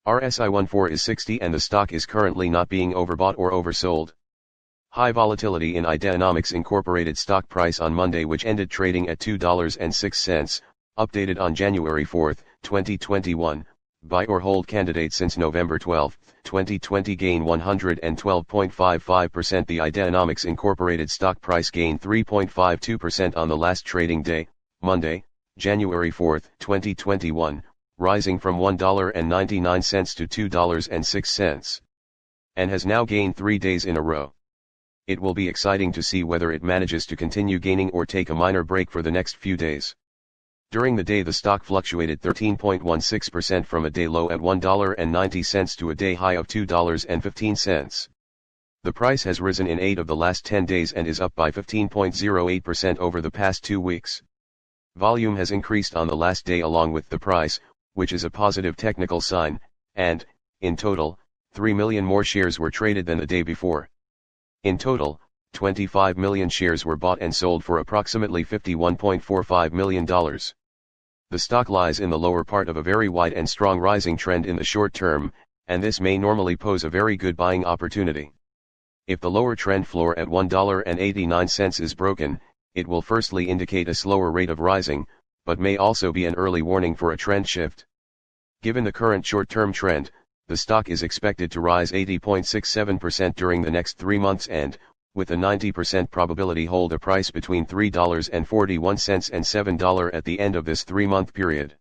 RSI 14 is 60 and the stock is currently not being overbought or oversold. High volatility in Ideanomics Incorporated stock price on Monday, which ended trading at $2.06, updated on January 4, 2021, buy or hold candidate since November 12, 2020 gain 112.55%. The Ideanomics Incorporated stock price gained 3.52% on the last trading day, Monday, January 4, 2021, rising from $1.99 to $2.06, and has now gained 3 days in a row. It will be exciting to see whether it manages to continue gaining or take a minor break for the next few days. During the day, the stock fluctuated 13.16% from a day low at $1.90 to a day high of $2.15. The price has risen in 8 of the last 10 days and is up by 15.08% over the past 2 weeks. Volume has increased on the last day along with the price, which is a positive technical sign, and, in total, 3 million more shares were traded than the day before. In total, 25 million shares were bought and sold for approximately $51.45 million. The stock lies in the lower part of a very wide and strong rising trend in the short term, and this may normally pose a very good buying opportunity. If the lower trend floor at $1.89 is broken, it will firstly indicate a slower rate of rising, but may also be an early warning for a trend shift. Given the current short-term trend, the stock is expected to rise 80.67% during the next 3 months and, with a 90% probability, hold a price between $3.41 and $7 at the end of this 3-month period.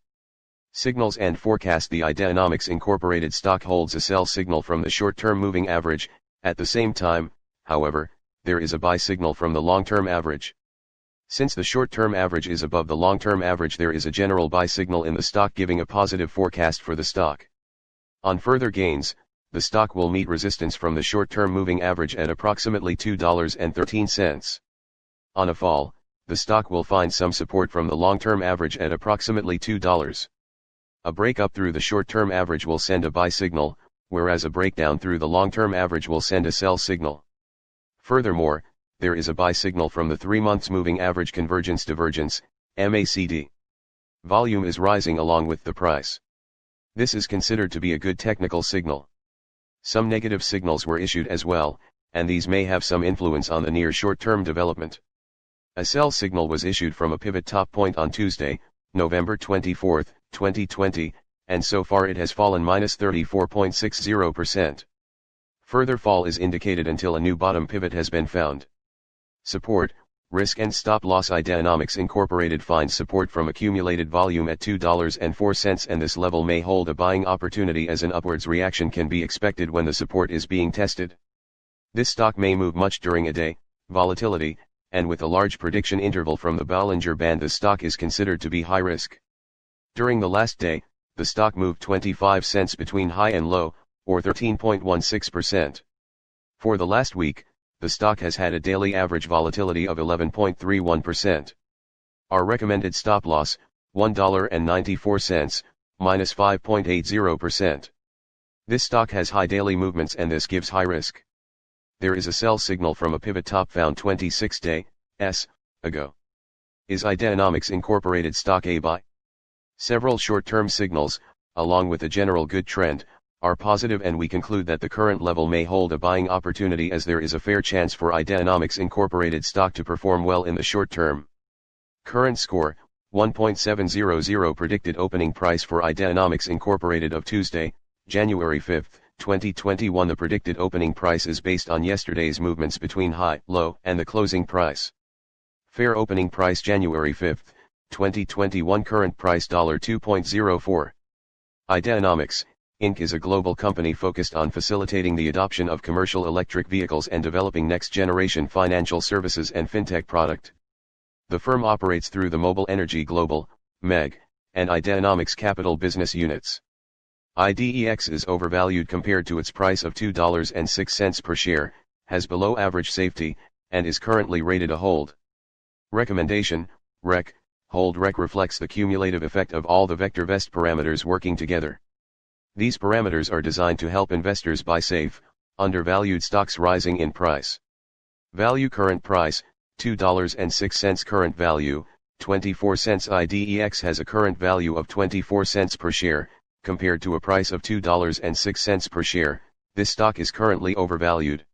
Signals and forecast. The Ideanomics Incorporated stock holds a sell signal from the short-term moving average. At the same time, however, there is a buy signal from the long-term average. Since the short-term average is above the long-term average, there is a general buy signal in the stock giving a positive forecast for the stock. On further gains, the stock will meet resistance from the short-term moving average at approximately $2.13. On a fall, the stock will find some support from the long-term average at approximately $2. A break up through the short-term average will send a buy signal, whereas a breakdown through the long-term average will send a sell signal. Furthermore, there is a buy signal from the 3 months moving average convergence divergence, MACD. Volume is rising along with the price. This is considered to be a good technical signal. Some negative signals were issued as well, and these may have some influence on the near short-term development. A sell signal was issued from a pivot top point on Tuesday, November 24, 2020, and so far it has fallen -34.60%. Further fall is indicated until a new bottom pivot has been found. Support, risk and stop loss. Ideanomics Incorporated finds support from accumulated volume at $2.04, and this level may hold a buying opportunity as an upwards reaction can be expected when the support is being tested. This stock may move much during a day, volatility, and with a large prediction interval from the Bollinger Band. The stock is considered to be high risk. During the last day, the stock moved 25 cents between high and low, or 13.16%. For the last week, the stock has had a daily average volatility of 11.31%. Our recommended stop loss, $1.94, -5.80%. This stock has high daily movements and this gives high risk. There is a sell signal from a pivot top found 26 days ago. Is Ideanomics Incorporated stock a buy? Several short-term signals, along with a general good trend, are positive, and we conclude that the current level may hold a buying opportunity as there is a fair chance for Ideanomics Incorporated stock to perform well in the short term. Current score, 1.700. Predicted opening price for Ideanomics Incorporated of Tuesday, January 5, 2021. The predicted opening price is based on yesterday's movements between high, low, and the closing price. Fair opening price January 5, 2021. Current price $2.04. Ideanomics Inc. is a global company focused on facilitating the adoption of commercial electric vehicles and developing next-generation financial services and fintech product. The firm operates through the Mobile Energy Global, MEG, and Ideanomics Capital business units. IDEX is overvalued compared to its price of $2.06 per share, has below average safety, and is currently rated a hold. Recommendation, REC, hold. REC reflects the cumulative effect of all the vector vest parameters working together. These parameters are designed to help investors buy safe, undervalued stocks rising in price. Value. Current price, $2.06. Current value, 24 cents. IDEX has a current value of 24 cents per share, compared to a price of $2.06 per share, this stock is currently overvalued.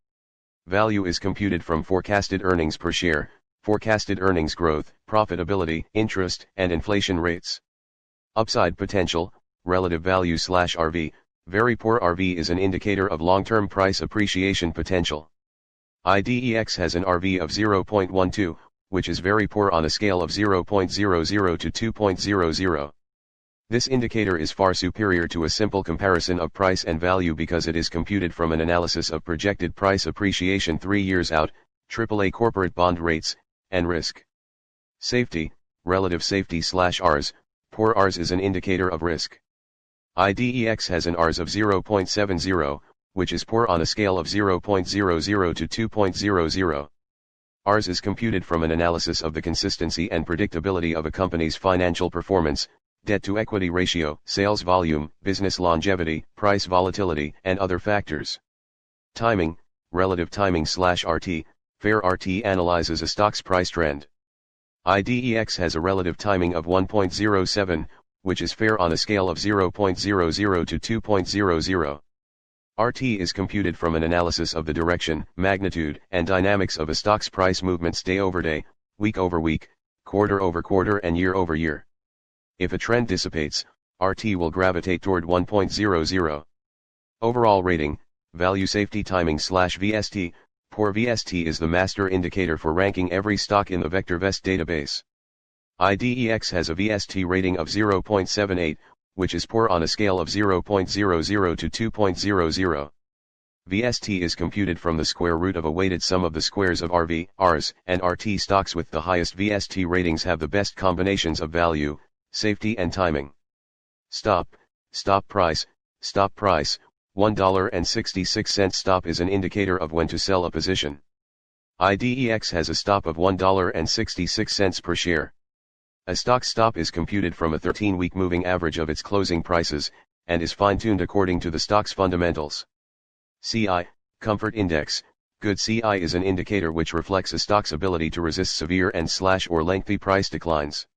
Value is computed from forecasted earnings per share, forecasted earnings growth, profitability, interest, and inflation rates. Upside potential, relative value/RV, very poor RV is an indicator of long-term price appreciation potential. IDEX has an RV of 0.12, which is very poor on a scale of 0.00 to 2.00. This indicator is far superior to a simple comparison of price and value because it is computed from an analysis of projected price appreciation 3 years out, AAA corporate bond rates, and risk. Safety, relative safety/RS, poor RS is an indicator of risk. IDEX has an RS of 0.70, which is poor on a scale of 0.00 to 2.00. RS is computed from an analysis of the consistency and predictability of a company's financial performance, debt-to-equity ratio, sales volume, business longevity, price volatility, and other factors. Timing, relative timing/RT, fair RT analyzes a stock's price trend. IDEX has a relative timing of 1.07, which is fair on a scale of 0.00 to 2.00. RT is computed from an analysis of the direction, magnitude, and dynamics of a stock's price movements day over day, week over week, quarter over quarter, and year over year. If a trend dissipates, RT will gravitate toward 1.00. Overall rating, value safety timing/VST, poor VST is the master indicator for ranking every stock in the VectorVest database. IDEX has a VST rating of 0.78, which is poor on a scale of 0.00 to 2.00. VST is computed from the square root of a weighted sum of the squares of RV, RS, and RT. Stocks with the highest VST ratings have the best combinations of value, safety, and timing. Stop price, $1.66 stop is an indicator of when to sell a position. IDEX has a stop of $1.66 per share. A stock's stop is computed from a 13-week moving average of its closing prices, and is fine-tuned according to the stock's fundamentals. CI, Comfort Index, good CI is an indicator which reflects a stock's ability to resist severe and/or lengthy price declines.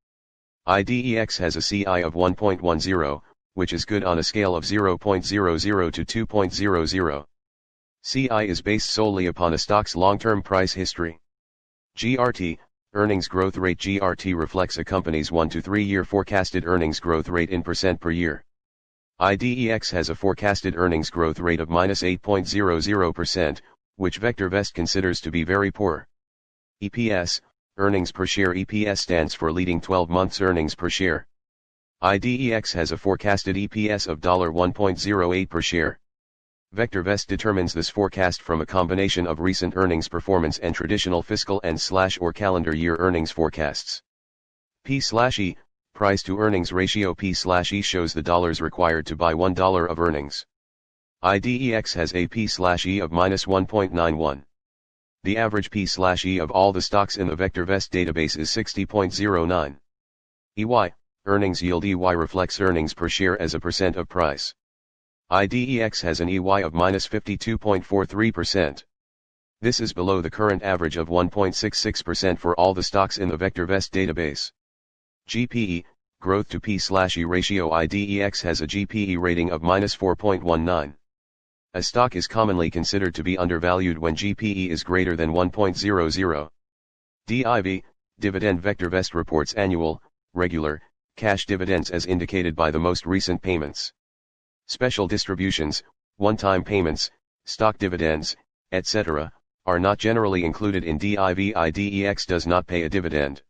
IDEX has a CI of 1.10, which is good on a scale of 0.00 to 2.00. CI is based solely upon a stock's long-term price history. GRT, earnings growth rate. GRT reflects a company's 1 to 3 year forecasted earnings growth rate in % per year. IDEX has a forecasted earnings growth rate of -8.00%, which VectorVest considers to be very poor. EPS, earnings per share. EPS stands for leading 12 months earnings per share. IDEX has a forecasted EPS of $1.08 per share. VectorVest determines this forecast from a combination of recent earnings performance and traditional fiscal and/or calendar year earnings forecasts. P/E, price to earnings ratio. P/E shows the dollars required to buy $1 of earnings. IDEX has a P/E of -1.91. The average P/E of all the stocks in the VectorVest database is 60.09. EY, earnings yield. EY reflects earnings per share as a % of price. IDEX has an EY of -52.43%. This is below the current average of 1.66% for all the stocks in the VectorVest database. GPE, growth to P/E ratio. IDEX has a GPE rating of -4.19. A stock is commonly considered to be undervalued when GPE is greater than 1.00. DIV, dividend. VectorVest reports annual, regular, cash dividends as indicated by the most recent payments. Special distributions, one-time payments, stock dividends, etc., are not generally included in DIV. IDEX does not pay a dividend.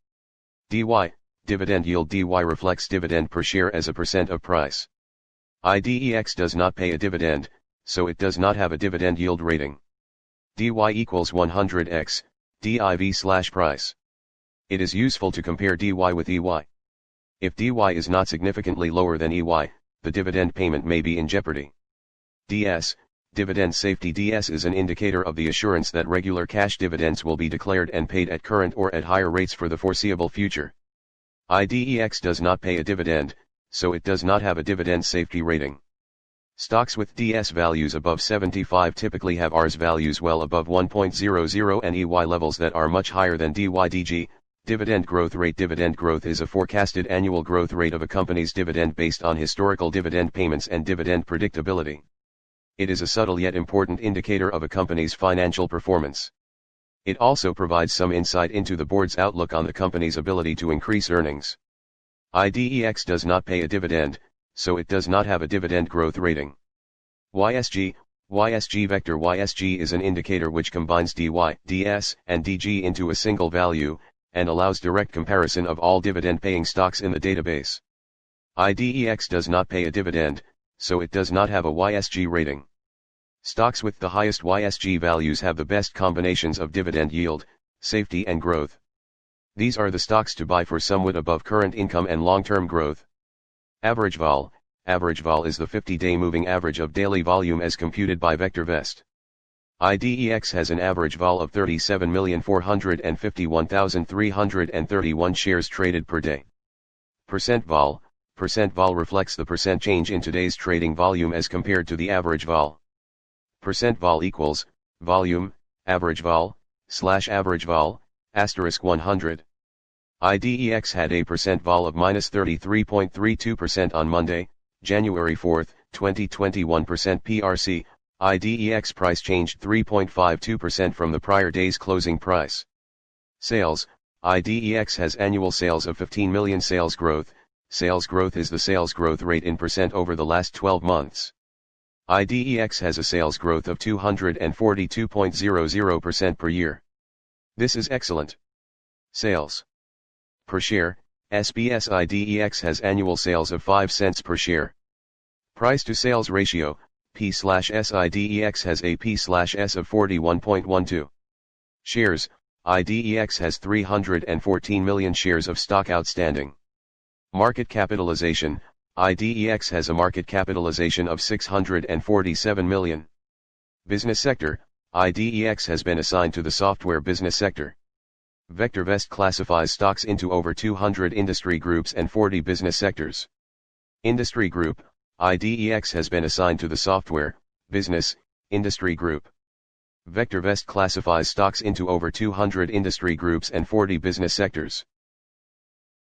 DY, dividend yield. DY reflects dividend per share as a % of price. IDEX does not pay a dividend, so it does not have a dividend yield rating. DY equals 100x, DIV/price. It is useful to compare DY with EY. If DY is not significantly lower than EY, the dividend payment may be in jeopardy. DS, Dividend Safety. DS is an indicator of the assurance that regular cash dividends will be declared and paid at current or at higher rates for the foreseeable future. IDEX does not pay a dividend, so it does not have a dividend safety rating. Stocks with DS values above 75 typically have RS values well above 1.00 and EY levels that are much higher than DYDG, Dividend growth rate. Dividend growth is a forecasted annual growth rate of a company's dividend based on historical dividend payments and dividend predictability. It is a subtle yet important indicator of a company's financial performance. It also provides some insight into the board's outlook on the company's ability to increase earnings. IDEX does not pay a dividend, so it does not have a dividend growth rating. YSG vector. YSG is an indicator which combines DY, DS, and DG into a single value, and allows direct comparison of all dividend-paying stocks in the database. IDEX does not pay a dividend, so it does not have a YSG rating. Stocks with the highest YSG values have the best combinations of dividend yield, safety and growth. These are the stocks to buy for somewhat above current income and long-term growth. Average vol. Average vol is the 50-day moving average of daily volume as computed by VectorVest. IDEX has an average vol of 37,451,331 shares traded per day. Percent vol. Percent vol reflects the percent change in today's trading volume as compared to the average vol. Percent vol equals volume, average vol, /average vol, *100. IDEX had a percent vol of -33.32% on Monday, January 4, 2021. PRC. IDEX price changed 3.52% from the prior day's closing price. Sales. IDEX has annual sales of 15 million. Sales growth. Sales growth is the sales growth rate in percent over the last 12 months. IDEX has a sales growth of 242.00% per year. This is excellent. Sales per share. SBS. IDEX has annual sales of 5 cents per share. Price to sales ratio. P/S. IDEX has a P/S of 41.12. Shares. IDEX has 314 million shares of stock outstanding. Market capitalization. IDEX has a market capitalization of 647 million. Business sector. IDEX has been assigned to the software business sector. VectorVest classifies stocks into over 200 industry groups and 40 business sectors. Industry group. IDEX has been assigned to the software, business, industry group. VectorVest classifies stocks into over 200 industry groups and 40 business sectors.